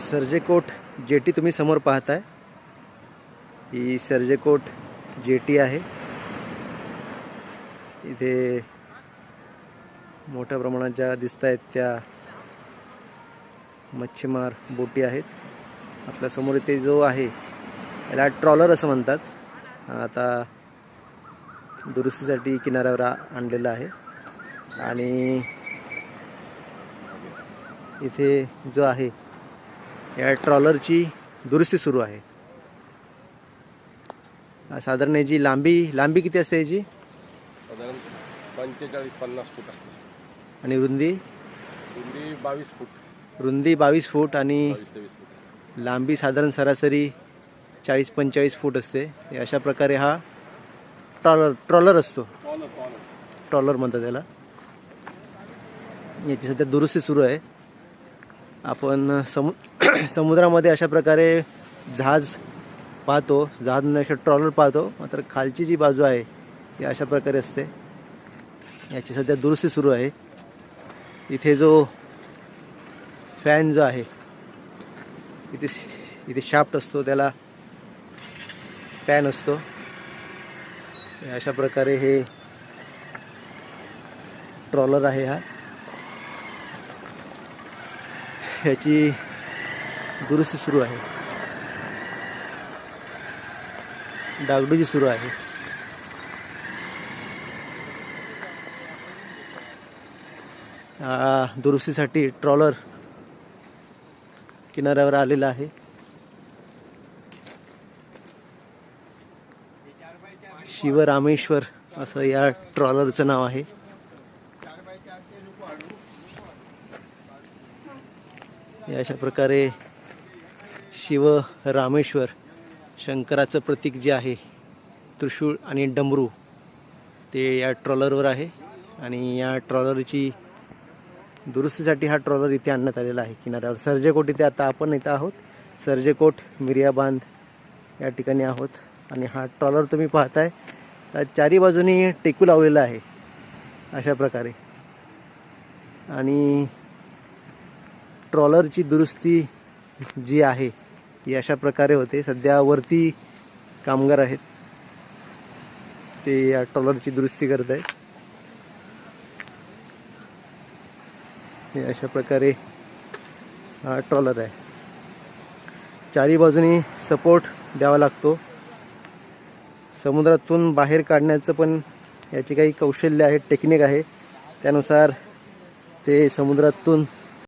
Sarjekot jetty तुम्ही समोर पाहताय, ही सर्जेकोट जेटी आहे। इथे मोठ्या प्रमाणात ज्या दिसत आहेत त्या मच्छीमार बोटी आहेत। आपल्या समोर इथे जो आहे याला ट्रॉलर असं म्हणतात, आता दुरुस्तीसाठी किनाऱ्यावर आणलेला आहे। आणि इथे जो आहे या ट्रॉलरची दुरुस्ती सुरू आहे। साधारण याची लांबी किती असते याची? साधारण 45-50 फूट असते आणि रुंदी 22 फूट। रुंदी 22 फूट आणि 22-23 फूट। लांबी साधारण सरासरी 40-45 फूट असते। अशा प्रकारे हा ट्रॉलर असतो, ट्रॉलर म्हणतात त्याला। याची सध्या दुरुस्ती सुरू आहे। आपण समुद्रामध्ये अशा प्रकारे जहाज पाहतो, जहाज ट्रॉलर पाहतो, मात्र खालची जी बाजू आहे ती अशा प्रकारे असते। याची सध्या दुरुस्ती सुरू आहे। इथे जो फॅन जो आहे इथे शाफ्ट असतो, त्याला फॅन असतो। अशा प्रकारे हे ट्रॉलर आहे हा, याची दुरुस्ती सुरू आहे, डागडुजी सुरू आहे। दुरुस्तीसाठी ट्रॉलर किनाऱ्यावर आलेला आहे। शिवरामेश्वर असं या ट्रॉलरचं नाव आहे। अशा प्रकारे शिवरामेश्वर शंकराचं प्रतीक जे आहे, त्रिशूळ आणि डमरू, ते या ट्रॉलरवर आहे। आणि या ट्रॉलरची दुरुस्तीसाठी हा ट्रॉलर इथे आणण्यात आलेला आहे किनाऱ्यावर। सर्जेकोट इथे आता आपण इथं आहोत, सर्जेकोट मिरियाबांध या ठिकाणी आहोत। आणि हा ट्रॉलर तुम्ही पाहताय चारी बाजूनी टेकू लावलेला आहे अशा प्रकारे। आणि ट्रॉलरची दुरुस्ती जी आहे ही अशा प्रकारे होते। सध्या वरती कामगार आहेत, ते या ट्रॉलरची दुरुस्ती करत आहेत। हे अशा प्रकारे हा ट्रॉलर आहे। चारी बाजूनी सपोर्ट द्यावा लागतो। समुद्रातून बाहेर काढण्याचं पण याची काही कौशल्य आहे, टेक्निक आहे, त्यानुसार ते समुद्रातून